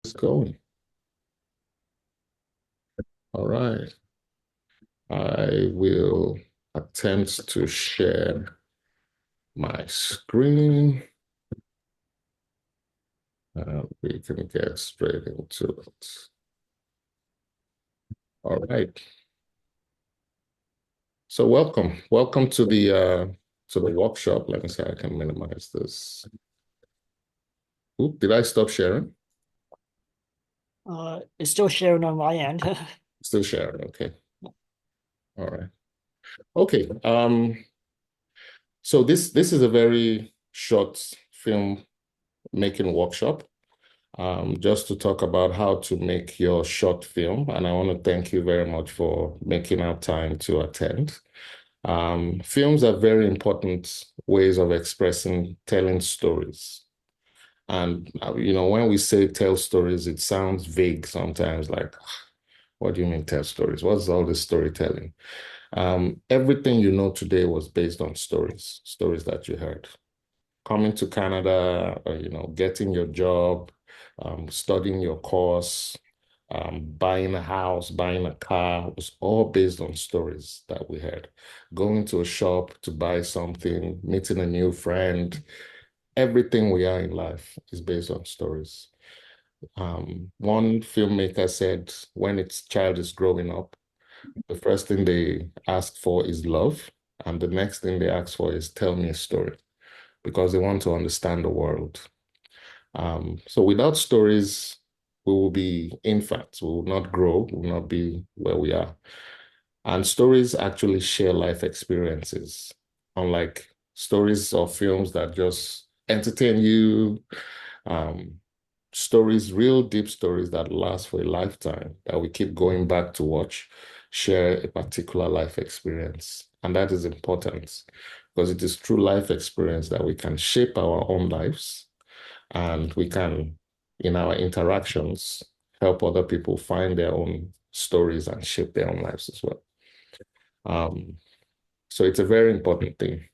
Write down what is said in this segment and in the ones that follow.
It's going. All right. I will attempt to share my screen. We can get straight into it. All right. So welcome to the workshop. Let me see. I can minimize this. Oop, did I stop sharing? It's still sharing on my end. Still sharing. Okay. All right. Okay. So this is a very short film making workshop. Just to talk about how to make your short film. And I want to thank you very much for making our time to attend. Films are very important ways of expressing, telling stories. And, when we say tell stories, it sounds vague sometimes, like, what do you mean tell stories? What's all this storytelling? Everything you know today was based on stories that you heard coming to Canada, getting your job, studying your course, buying a house, buying a car was all based on stories that we had. Going to a shop to buy something, meeting a new friend, everything we are in life is based on stories. One filmmaker said when its child is growing up, the first thing they ask for is love, and the next thing they ask for is tell me a story because they want to understand the world. So without stories, we will be infants. We will not grow. We will not be where we are. And stories actually share life experiences, unlike stories or films that just entertain you. Um, Stories, real deep stories that last for a lifetime, that we keep going back to watch, share a particular life experience. And that is important because it is through life experience that we can shape our own lives and we can, in our interactions, help other people find their own stories and shape their own lives as well. Um, so it's a very important thing.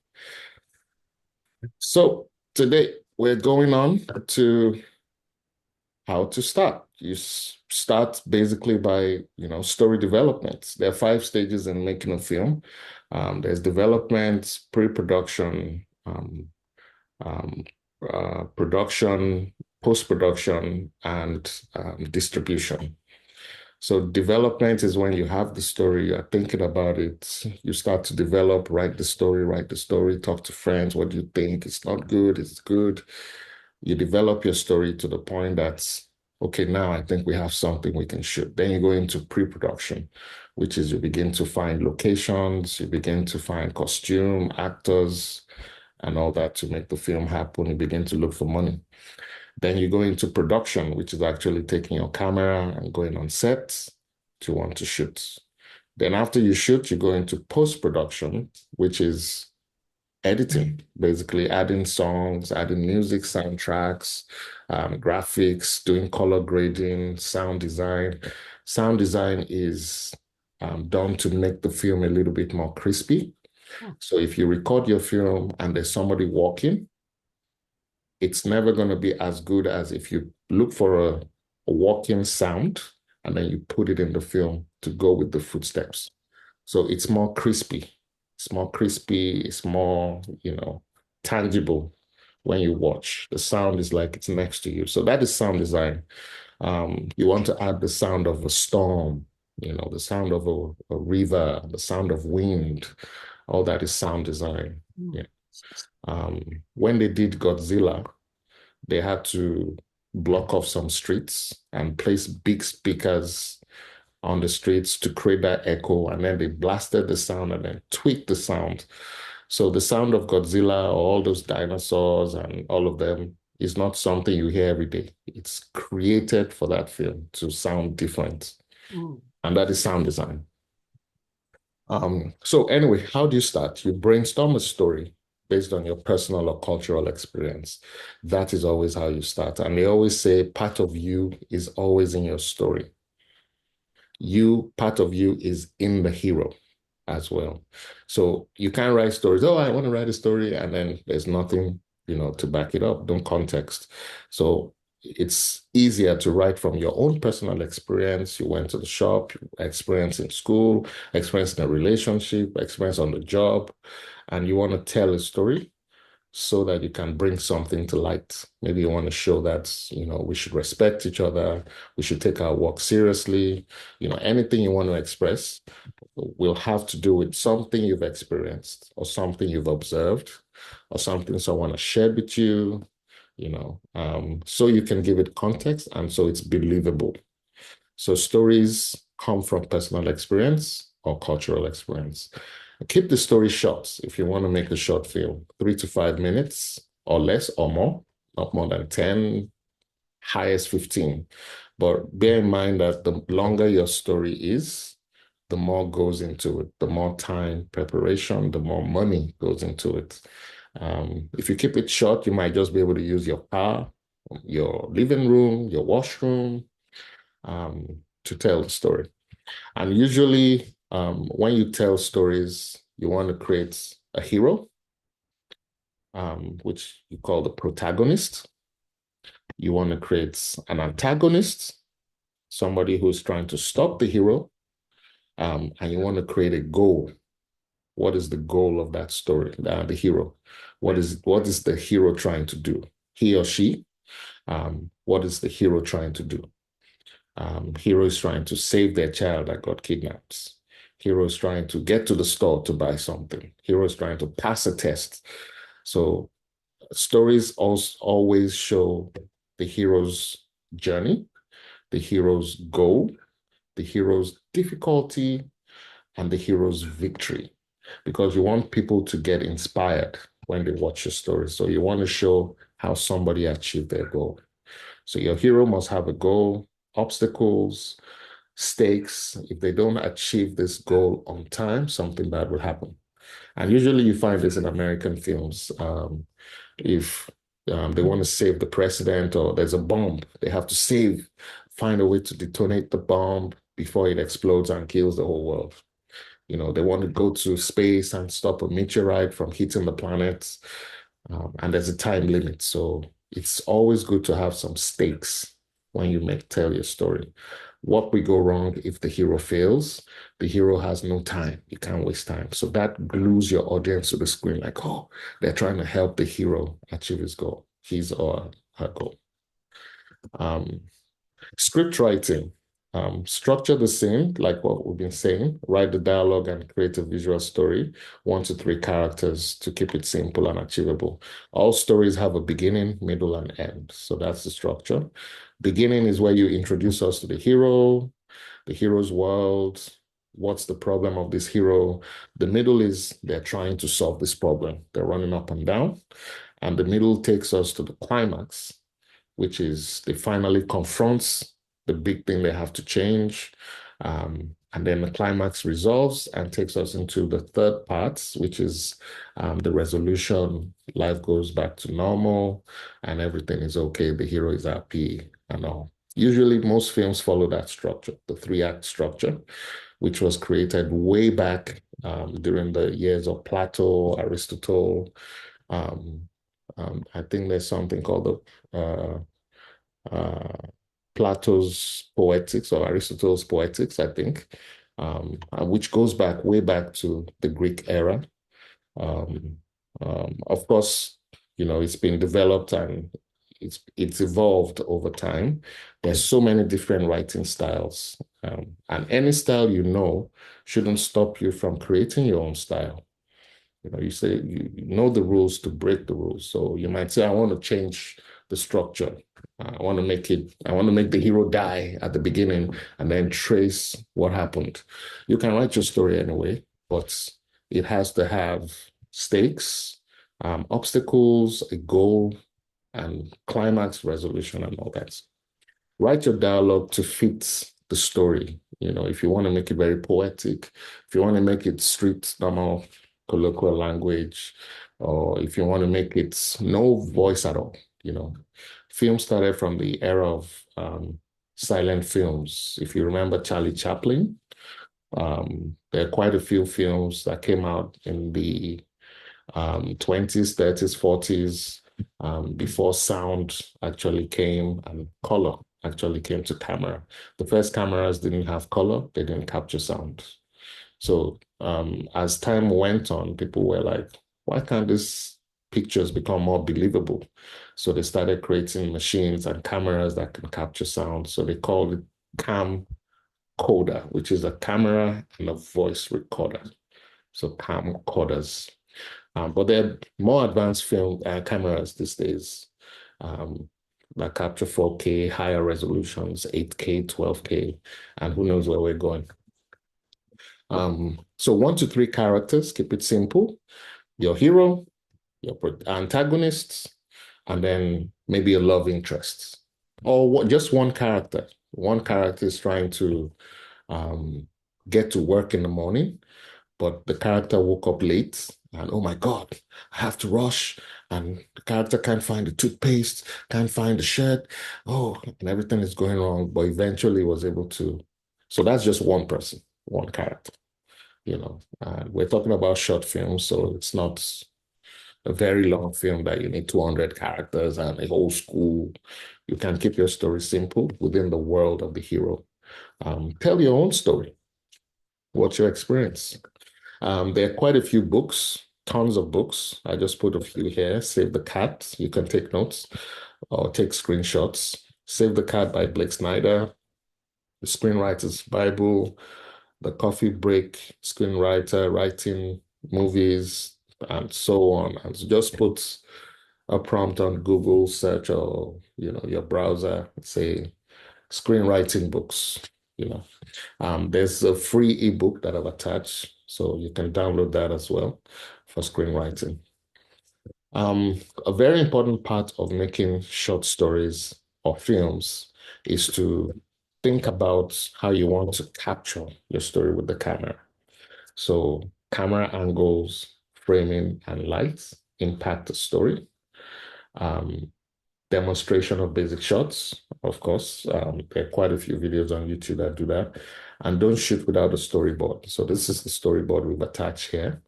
So today we're going on to how to start. You start basically by, story development. There are five stages in making a film. There's development, pre-production, um, production, post-production, and distribution. So development is when you have the story, you're thinking about it, you start to develop, write the story, talk to friends. What do you think? It's not good, it's good. You develop your story to the point that, okay, now I think we have something we can shoot. Then you go into pre-production, which is you begin to find locations, you begin to find costume, actors, and all that to make the film happen. You begin to look for money. Then you go into production, which is actually taking your camera and going on set to want to shoot. Then after you shoot, you go into post-production, which is editing, basically adding songs, adding music, soundtracks, graphics, doing color grading, sound design. Sound design is done to make the film a little bit more crispy. So if you record your film and there's somebody walking, it's never going to be as good as if you look for a walking sound and then you put it in the film to go with the footsteps. So it's more crispy. It's more crispy. It's more, tangible when you watch. The sound is like it's next to you. So that is sound design. You want to add the sound of a storm, the sound of a river, the sound of wind. All that is sound design. Mm. Yeah. Um, when they did Godzilla, they had to block off some streets and place big speakers on the streets to create that echo. And then they blasted the sound and then tweaked the sound. So the sound of Godzilla or all those dinosaurs and all of them is not something you hear every day. It's created for that film to sound different. Mm. And that is sound design. So anyway, how do you start? You brainstorm a story based on your personal or cultural experience. That is always how you start. And they always say part of you is always in your story. Part of you is in the hero as well. So you can't write stories. Oh, I want to write a story, and then there's nothing, to back it up, no context. So it's easier to write from your own personal experience. You went to the shop, experience in school, experience in a relationship, experience on the job, and you want to tell a story so that you can bring something to light. Maybe you want to show that, we should respect each other, we should take our work seriously. Anything you want to express will have to do with something you've experienced or something you've observed or something someone has shared with you, so you can give it context and so it's believable. So stories come from personal experience or cultural experience. Keep the story short if you want to make a short film, 3 to 5 minutes or less or more, not more than 10, highest 15. But bear in mind that the longer your story is, the more goes into it, the more time, preparation, the more money goes into it. If you keep it short, you might just be able to use your car, your living room, your washroom, to tell the story. And usually, when you tell stories, you want to create a hero, which you call the protagonist. You want to create an antagonist, somebody who's trying to stop the hero, and you want to create a goal. What is the goal of that story, the hero? What is the hero trying to do? He or she? What is the hero trying to do? Hero is trying to save their child that got kidnapped. Hero is trying to get to the store to buy something. Hero is trying to pass a test. So stories also always show the hero's journey, the hero's goal, the hero's difficulty, and the hero's victory. Because you want people to get inspired when they watch your story. So you want to show how somebody achieved their goal. So your hero must have a goal, obstacles, stakes. If they don't achieve this goal on time, something bad will happen. And usually you find this in American films. If they want to save the president or there's a bomb, they have to find a way to detonate the bomb before it explodes and kills the whole world. They want to go to space and stop a meteorite from hitting the planet, and there's a time limit. So it's always good to have some stakes when you tell your story. What will go wrong if the hero fails? The hero has no time. You can't waste time. So that glues your audience to the screen like, oh, they're trying to help the hero achieve his goal, his or her goal. Um, Script writing, structure the same, like what we've been saying. Write the dialogue and create a visual story, 1 to 3 characters to keep it simple and achievable. All stories have a beginning, middle, and end. So that's the structure. Beginning is where you introduce us to the hero's world. What's the problem of this hero? The middle is they're trying to solve this problem. They're running up and down. And the middle takes us to the climax, which is they finally confronts the big thing they have to change. And then the climax resolves and takes us into the third part, which is the resolution. Life goes back to normal and everything is okay. The hero is happy and all. Usually, most films follow that structure, the three-act structure, which was created way back during the years of Plato, Aristotle. Um, I think there's something called uh, Plato's Poetics or Aristotle's Poetics, I think, which goes back way back to the Greek era. Um, of course, it's been developed and it's evolved over time. There's so many different writing styles, and any style shouldn't stop you from creating your own style. You say you know the rules to break the rules. So you might say, I want to change the structure. I want to make the hero die at the beginning and then trace what happened. You can write your story anyway, but it has to have stakes, obstacles, a goal, and climax resolution and all that. Write your dialogue to fit the story. If you want to make it very poetic, if you want to make it street, normal, colloquial language, or if you want to make it no voice at all, film started from the era of silent films. If you remember Charlie Chaplin, there are quite a few films that came out in the 20s, 30s, 40s before sound actually came and color actually came to camera. The first cameras didn't have color, they didn't capture sound. So as time went on, people were like, why can't these pictures become more believable? So they started creating machines and cameras that can capture sound. So they called it camcorder, which is a camera and a voice recorder. So camcorders. But there are more advanced film cameras these days um, that capture 4K, higher resolutions, 8K, 12K, and who knows where we're going. So 1 to 3 characters, keep it simple. Your hero, your antagonists, and then maybe a love interest. Or just one character. One character is trying to um, get to work in the morning, but the character woke up late and oh my God, I have to rush. And the character can't find the toothpaste, can't find the shirt. Oh, and everything is going wrong, but eventually was able to. So that's just one person, one character, we're talking about short films, so it's not a very long film that you need 200 characters and a whole school. You can keep your story simple within the world of the hero. Tell your own story. What's your experience? There are quite a few books, tons of books. I just put a few here. Save the Cat. You can take notes or take screenshots. Save the Cat by Blake Snyder, The Screenwriter's Bible, The Coffee Break, Screenwriter, Writing Movies, and so on. And so just put a prompt on Google search or your browser, say screenwriting books, you know. There's a free ebook that I've attached, so you can download that as well for screenwriting. A very important part of making short stories or films is to think about how you want to capture your story with the camera. So camera angles, framing, and lights impact the story. Um, Demonstration of basic shots, of course. There are quite a few videos on YouTube that do that. And don't shoot without a storyboard. So this is the storyboard we've attached here.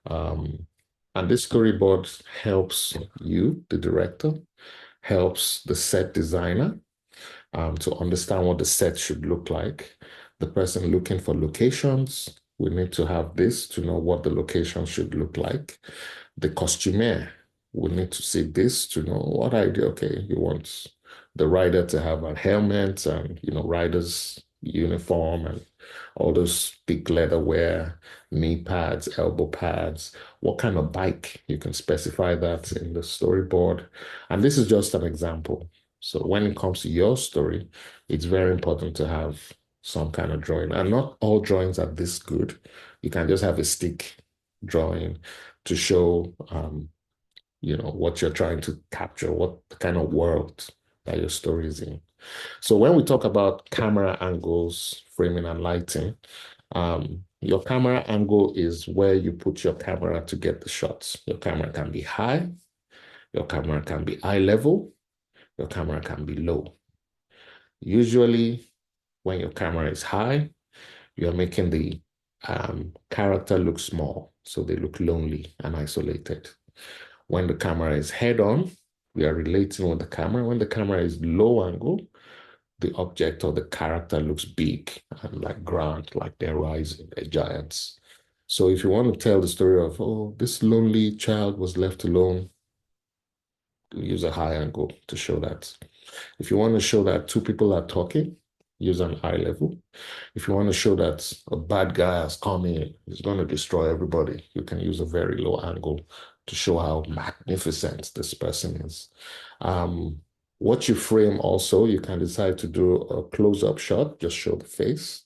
Um, and this storyboard helps you, the director, helps the set designer to understand what the set should look like. The person looking for locations, we need to have this to know what the location should look like. The costumier will need to see this to know what idea. Okay, you want the rider to have a helmet and rider's uniform and all those thick leather wear, knee pads, elbow pads. What kind of bike? You can specify that in the storyboard. And this is just an example. So when it comes to your story, it's very important to have some kind of drawing. And not all drawings are this good. You can just have a stick drawing to show what you're trying to capture, what kind of world that your story is in. So when we talk about camera angles, framing, and lighting, your camera angle is where you put your camera to get the shots. Your camera can be high, your camera can be eye level, your camera can be low. Usually, when your camera is high, you're making the character look small, so they look lonely and isolated. When the camera is head on, we are relating with the camera. When the camera is low angle, the object or the character looks big and like grand, like they're rising, they're giants. So if you want to tell the story of, oh, this lonely child was left alone, use a high angle to show that. If you want to show that two people are talking, use an eye level. If you want to show that a bad guy has come in, he's going to destroy everybody, you can use a very low angle to show how magnificent this person is. What you frame also, you can decide to do a close-up shot, just show the face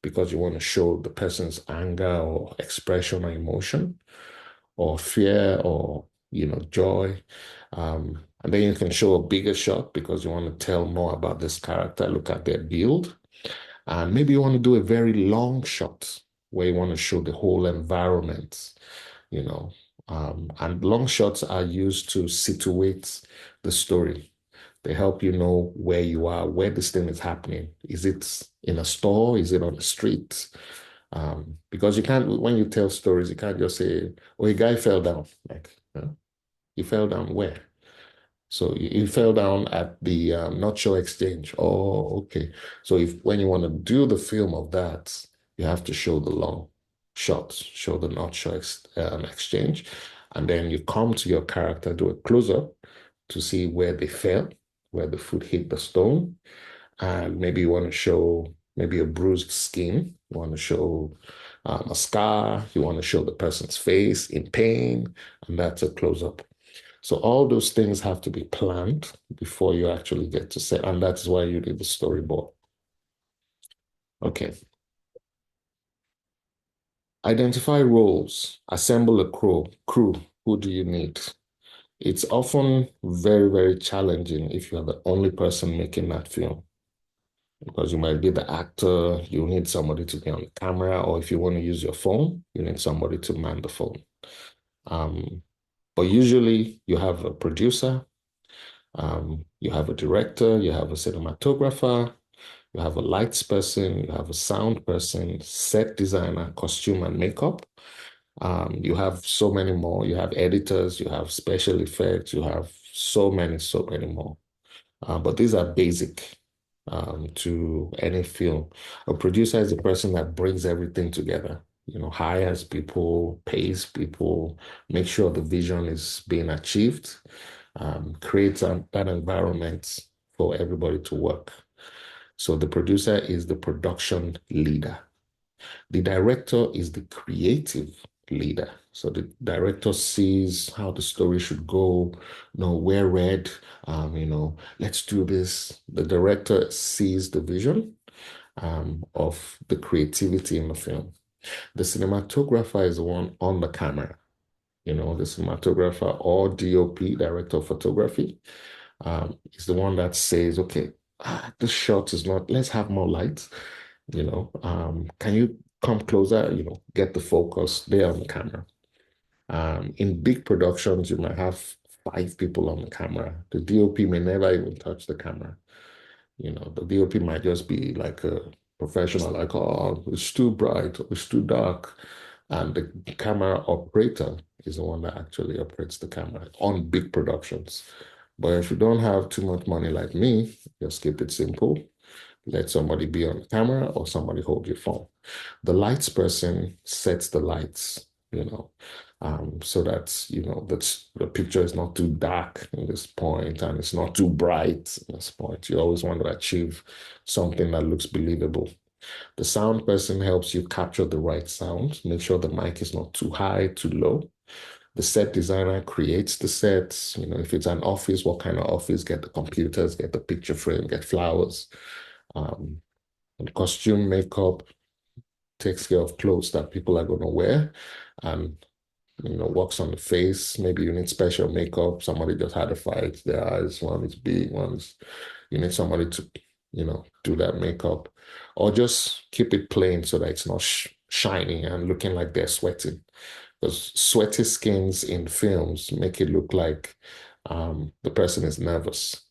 because you want to show the person's anger or expression or emotion or fear or joy. And then you can show a bigger shot because you want to tell more about this character, look at their build. And maybe you want to do a very long shot where you want to show the whole environment, you know. And long shots are used to situate the story. They help you know where you are, where this thing is happening. Is it in a store? Is it on the street? Because you can't, when you tell stories, you can't just say, oh, a guy fell down. Like, He fell down where? So he fell down at the Not Show Exchange. Oh, okay. So if when you want to do the film of that, you have to show the long shots, show the Not Show Exchange, and then you come to your character, do a close-up to see where they fell, where the foot hit the stone, and maybe you want to show maybe a bruised skin. You want to show a scar. You want to show the person's face in pain, and that's a close-up. So all those things have to be planned before you actually get to set, and that's why you need the storyboard. Okay. Identify roles. Assemble a crew. Who do you need? It's often very, very challenging if you're the only person making that film because you might be the actor, you need somebody to be on the camera, or if you want to use your phone, you need somebody to man the phone. Um, but usually you have a producer, you have a director, you have a cinematographer, you have a lights person, you have a sound person, set designer, costume and makeup. You have so many more. You have editors, you have special effects, you have so many more. But these are basic to any film. A producer is the person that brings everything together, hires people, pays people, make sure the vision is being achieved, creates that environment for everybody to work. So the producer is the production leader. The director is the creative leader. So the director sees how the story should go, we're red, let's do this. The director sees the vision of the creativity in the film. The cinematographer is the one on the camera, the cinematographer or DOP, director of photography, is the one that says, okay, this shot is not, let's have more lights, can you come closer, get the focus there on the camera. In big productions, you might have five people on the camera. The DOP may never even touch the camera. The DOP might just be like a professional, like, oh, it's too bright, it's too dark. And the camera operator is the one that actually operates the camera on big productions. But if you don't have too much money like me, just keep it simple. Let somebody be on the camera or somebody hold your phone. The lights person sets the lights, so that, that's the picture is not too dark in this point and it's not too bright in this point. You always want to achieve something that looks believable. The sound person helps you capture the right sound, make sure the mic is not too high, too low. The set designer creates the sets. If it's an office, what kind of office? Get the computers, get the picture frame, get flowers. Um, and costume, makeup takes care of clothes that people are going to wear and works on the face. Maybe you need special makeup. Somebody just had a fight. Their eyes, one is big, one is, you need somebody to, do that makeup. Or just keep it plain so that it's not shiny and looking like they're sweating. Because sweaty skins in films make it look like the person is nervous,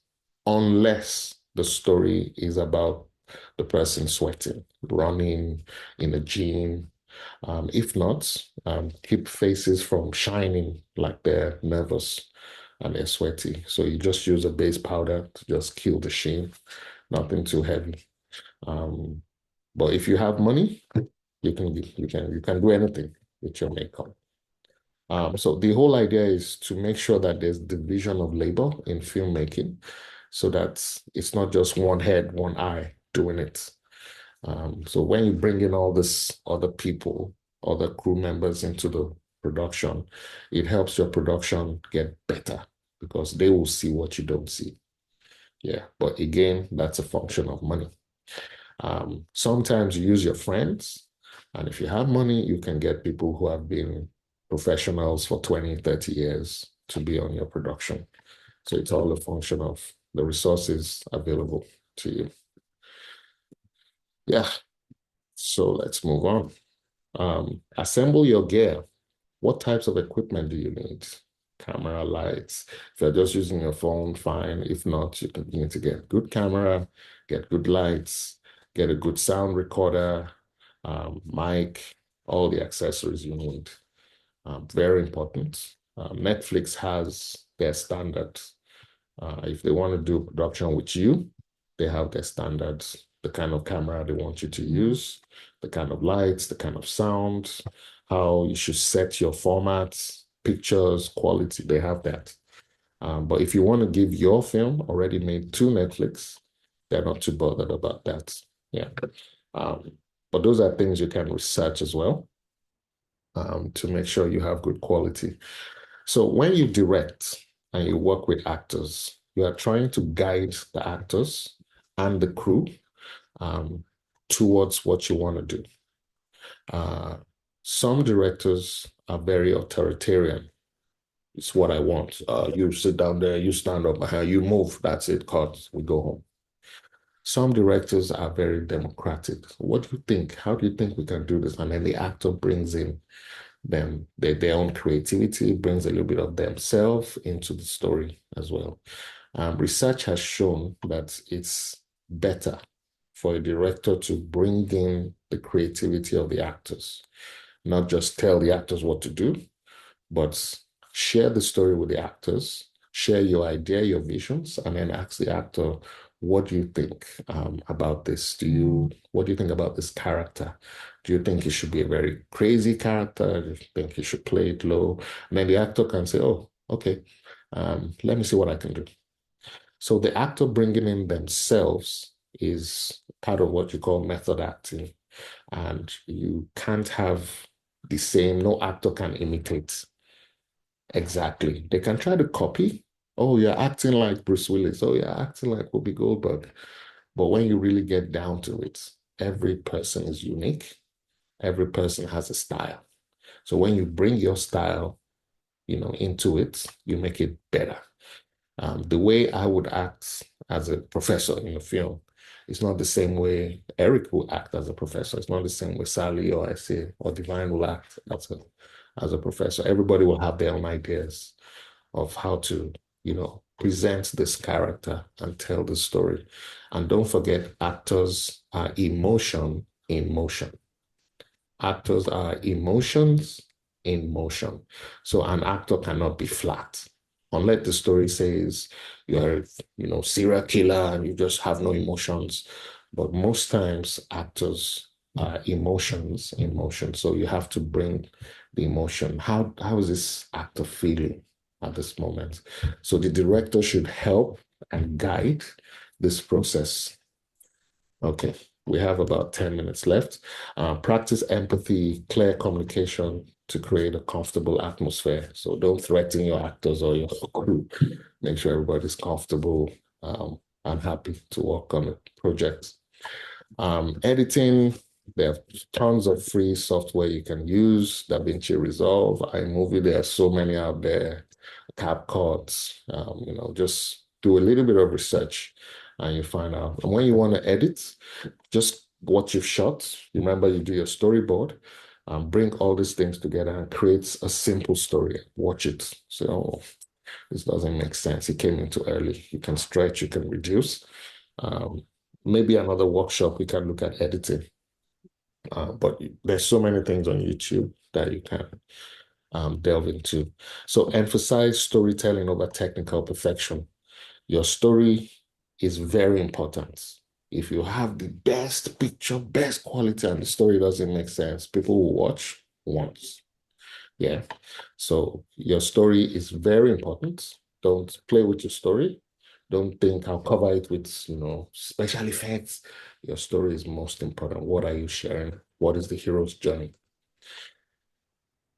unless the story is about the person sweating, running in a gym. If not, keep faces from shining like they're nervous and they're sweaty. So you just use a base powder to just kill the sheen, nothing too heavy. Um, but if you have money, you can do anything with your makeup. So the whole idea is to make sure that there's division of labor in filmmaking so that it's not just one head, one eye doing it. So when you bring in all this other people, other crew members into the production, it helps your production get better because they will see what you don't see. Yeah, but again, that's a function of money. Sometimes you use your friends, and if you have money, you can get people who have been professionals for 20, 30 years to be on your production. So it's all a function of the resources available to you. Yeah, so let's move on. Assemble your gear. What types of equipment do you need? Camera, lights. If you're just using your phone, fine. If not, you need to get good camera, get good lights, get a good sound recorder, mic, all the accessories you need. Very important. Netflix has their standards. If they want to do production with you, they have their standards, the kind of camera they want you to use, the kind of lights, the kind of sound, how you should set your formats, pictures, quality, they have that. But if you want to give your film already made to Netflix, they're not too bothered about that. Yeah. Um, but those are things you can research as well, to make sure you have good quality. So when you direct and you work with actors, you are trying to guide the actors and the crew, um, towards what you want to do. Uh, some directors are very authoritarian. It's what I want. You sit down there, you stand up, you move. That's it. Cut. We go home. Some directors are very democratic. What do you think? How do you think we can do this? And then the actor brings in their own creativity, brings a little bit of themselves into the story as well. Research has shown that it's better for a director to bring in the creativity of the actors, not just tell the actors what to do, but share the story with the actors, share your idea, your visions, and then ask the actor, what do you think, about this? What do you think about this character? Do you think it should be a very crazy character? Do you think he should play it low? And then the actor can say, oh, okay, let me see what I can do. So the actor bringing in themselves is part of what you call method acting. And you can't have no actor can imitate exactly. They can try to copy. Oh, you're acting like Bruce Willis. Oh, you're acting like Whoopi Goldberg. But when you really get down to it, every person is unique. Every person has a style. So when you bring your style, into it, you make it better. The way I would act as a professor in a film is not the same way Eric will act as a professor. It's not the same way Sally or I say or Divine will act as a professor. Everybody will have their own ideas of how to, present this character and tell the story. And don't forget, actors are emotion in motion. Actors are emotions in motion. So an actor cannot be flat. Unless the story says you're, serial killer and you just have no emotions. But most times actors are emotions in motion. So you have to bring the emotion. How is this actor feeling at this moment? So the director should help and guide this process. Okay, we have about 10 minutes left. Practice empathy, clear communication to create a comfortable atmosphere. So don't threaten your actors or your crew. Make sure everybody's comfortable, and happy to work on the project. Editing, there are tons of free software you can use. DaVinci Resolve, iMovie, there are so many out there. CapCut, just do a little bit of research and you find out. And when you want to edit, just what you've shot. Remember, you do your storyboard, bring all these things together and create a simple story. Watch it. So, oh, this doesn't make sense. It came in too early. You can stretch, you can reduce. Um, Maybe another workshop we can look at editing. But there's so many things on YouTube that you can, delve into. So emphasize storytelling over technical perfection. Your story is very important. If you have the best picture, best quality, and the story doesn't make sense, people will watch once. Yeah. So your story is very important. Don't play with your story. Don't think I'll cover it with, special effects. Your story is most important. What are you sharing? What is the hero's journey?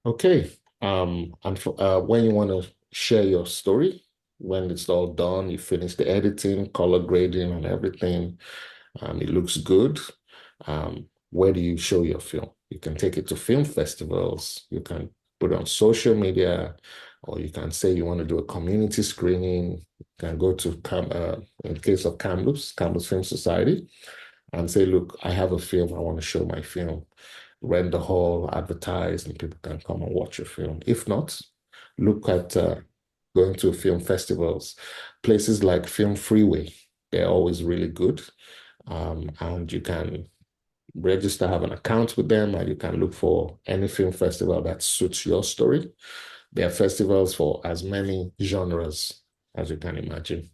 Okay. And when you want to share your story, when it's all done, you finish the editing, color grading, and everything, it looks good. Where do you show your film? You can take it to film festivals. You can put it on social media, or you can say you want to do a community screening. You can go to in the case of Kamloops Film Society, and say, look, I have a film. I want to show my film. Rent the hall, advertise, and people can come and watch your film. If not, look at going to film festivals, places like Film Freeway. They're always really good. And you can register, have an account with them, and you can look for any film festival that suits your story. There are festivals for as many genres as you can imagine.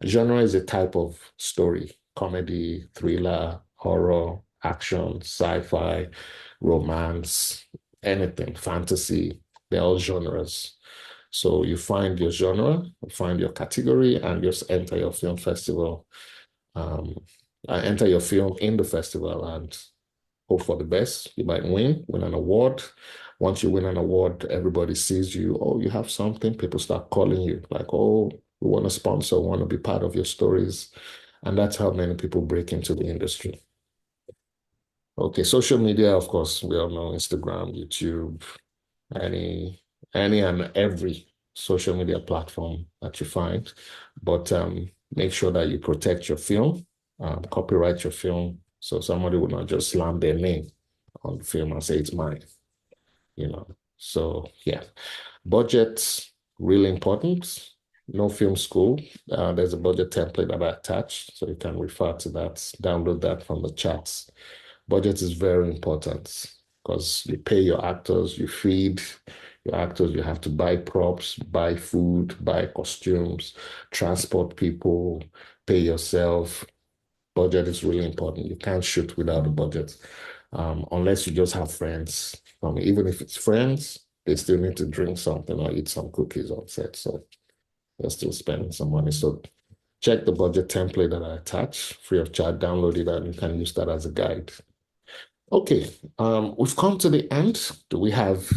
Genre is a type of story, comedy, thriller, horror, action, sci-fi, romance, anything, fantasy. They're all genres. So you find your genre, you find your category, and just enter your film festival. Um, enter your film in the festival and hope for the best. You might win an award. Once you win an award, everybody sees you. Oh, you have something. People start calling you like, oh, we want to sponsor, we want to be part of your stories. And that's how many people break into the industry. Okay, social media, of course, we all know Instagram, YouTube, any any and every social media platform that you find. But make sure that you protect your film, copyright your film, so somebody will not just slam their name on the film and say it's mine, you know. So yeah, budget really important. No film school. There's a budget template that I attached, so you can refer to that, download that from the chats. Budget is very important because you pay your actors, you feed your actors, you have to buy props, buy food, buy costumes, transport people, pay yourself. Budget is really important. You can't shoot without a budget, unless you just have friends. Even if it's friends, they still need to drink something or eat some cookies on set. So they're still spending some money. So check the budget template that I attach, free of charge, download it, and you can use that as a guide. Okay, we've come to the end. Do we have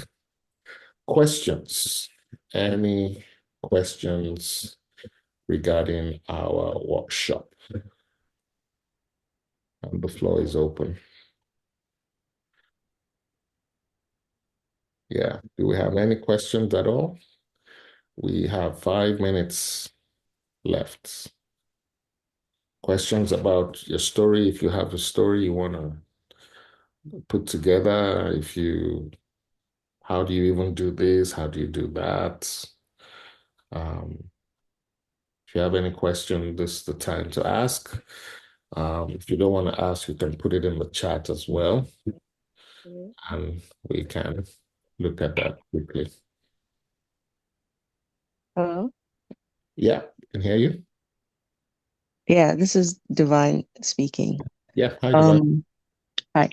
questions? Any questions regarding our workshop? And the floor is open. Yeah, do we have any questions at all? We have 5 minutes left. Questions about your story, if you have a story you want to put together, how do you even do this? How do you do that? Um, if you have any question, this is the time to ask. If you don't want to ask, you can put it in the chat as well, Mhm. and we can look at that quickly. Hello? Yeah, I can hear you. Yeah, this is Divine speaking. Yeah, hi, Divine. Um, Hi.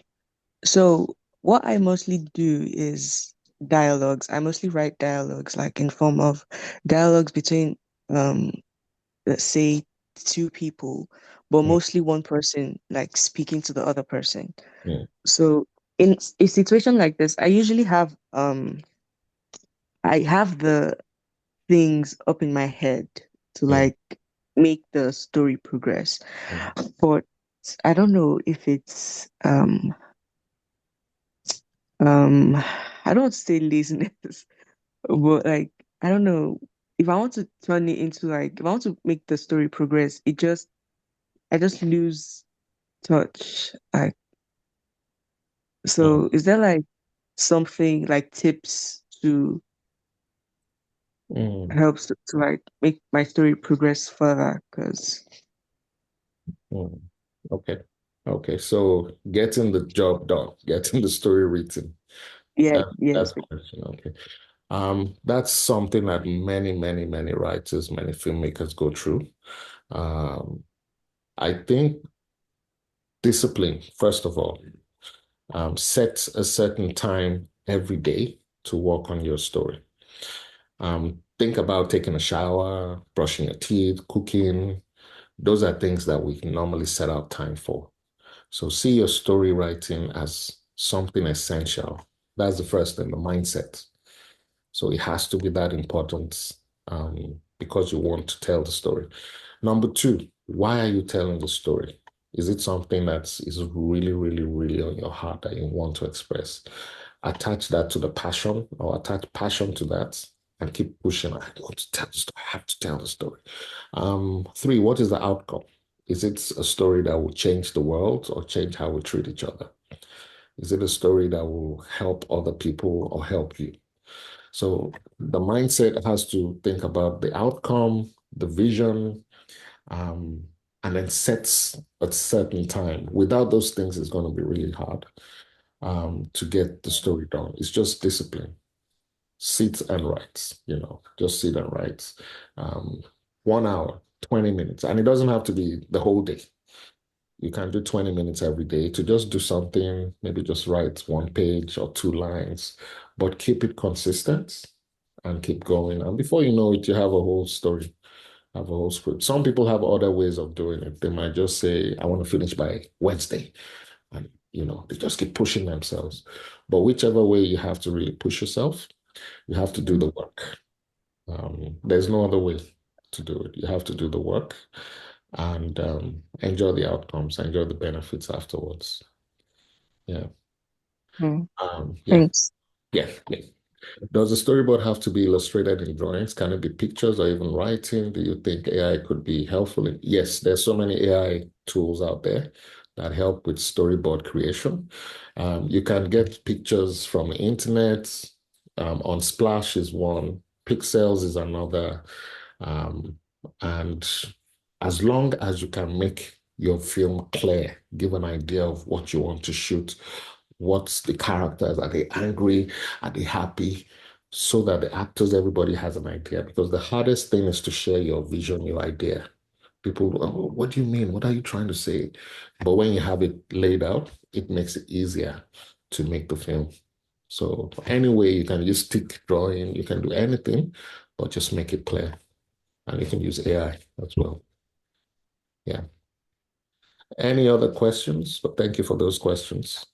So what I mostly do is dialogues. I mostly write dialogues, like in form of dialogues between um, let's say two people, but Mm, mostly one person like speaking to the other person. mm, So in a situation like this, I have the things up in my head to mm, like make the story progress. mm, But I don't know if it's um I don't want to say laziness, but like I don't know if I want to turn it into like if I want to make the story progress, I just lose touch. Like mm, so is there like something like tips to mm, to like make my story progress further? Because mm. Okay. Okay. So getting the job done, getting the story written. yeah, That's yes. the question. Okay. That's something that many writers, many filmmakers go through. Um, I think discipline, first of all, set a certain time every day to work on your story. Think about taking a shower, brushing your teeth, cooking. Those are things that we normally set out time for. So see your story writing as something essential. That's the first thing, the mindset. So it has to be that important because you want to tell the story. Number two, why are you telling the story? Is it something that is really on your heart that you want to express? Attach that to the passion or attach passion to that and keep pushing. I want to tell the story. I have to tell the story. Three, what is the outcome? Is it a story that will change the world or change how we treat each other? Is it a story that will help other people or help you? So the mindset has to think about the outcome, the vision, um, and then sets a certain time. Without those things, it's going to be really hard to get the story done. It's just discipline. sit and write, just sit and write. 1 hour, 20 minutes. And it doesn't have to be the whole day. You can do 20 minutes every day to just do something, maybe just write 1 page or 2 lines, but keep it consistent and keep going. And before you know it, you have a whole story, have a whole script. Some people have other ways of doing it. They might just say, I want to finish by Wednesday. And, they just keep pushing themselves. But whichever way you have to really push yourself, you have to do the work. There's no other way to do it. You have to do the work and enjoy the outcomes, enjoy the benefits afterwards. Yeah. Mm. Yeah. Thanks. Yeah. Yeah. Does the storyboard have to be illustrated in drawings? Can it be pictures or even writing? Do you think AI could be helpful in? Yes, there's so many AI tools out there that help with storyboard creation. You can get pictures from the internet. Unsplash is one. Pixels is another. Um, and as long as you can make your film clear, give an idea of what you want to shoot, what's the characters, are they angry, are they happy, so that the actors, everybody has an idea. Because the hardest thing is to share your vision, your idea. People, oh, what do you mean? What are you trying to say? But when you have it laid out, it makes it easier to make the film. So anyway, you can use stick drawing, you can do anything, but just make it clear. And you can use AI as well. Yeah. Any other questions? But thank you for those questions.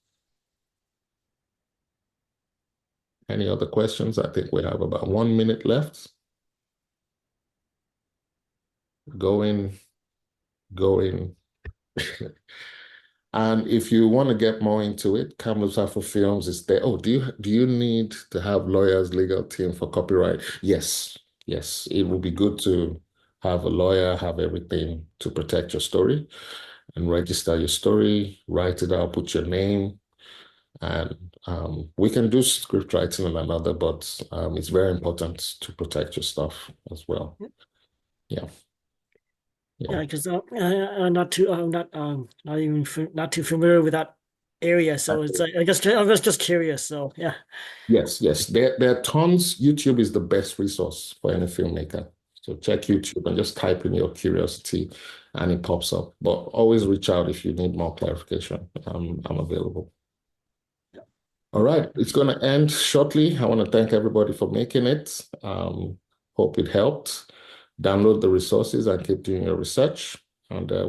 Any other questions? I think we have about 1 minute left. Going. And if you want to get more into it, Kamlusa for Films is there. Oh, do you need to have lawyers, legal team for copyright? Yes, yes. It would be good to have a lawyer, have everything to protect your story and register your story, write it out, put your name. And we can do script writing and another, but it's very important to protect your stuff as well. Yeah. Yeah, because I'm not too familiar with that area, so it's like I was just curious. So yeah, Yes, yes. There are tons. YouTube is the best resource for any filmmaker. So check YouTube and just type in your curiosity and it pops up. But always reach out if you need more clarification. I'm available. All right, it's going to end shortly. I want to thank everybody for making it. Hope it helped. Download the resources and keep doing your research. And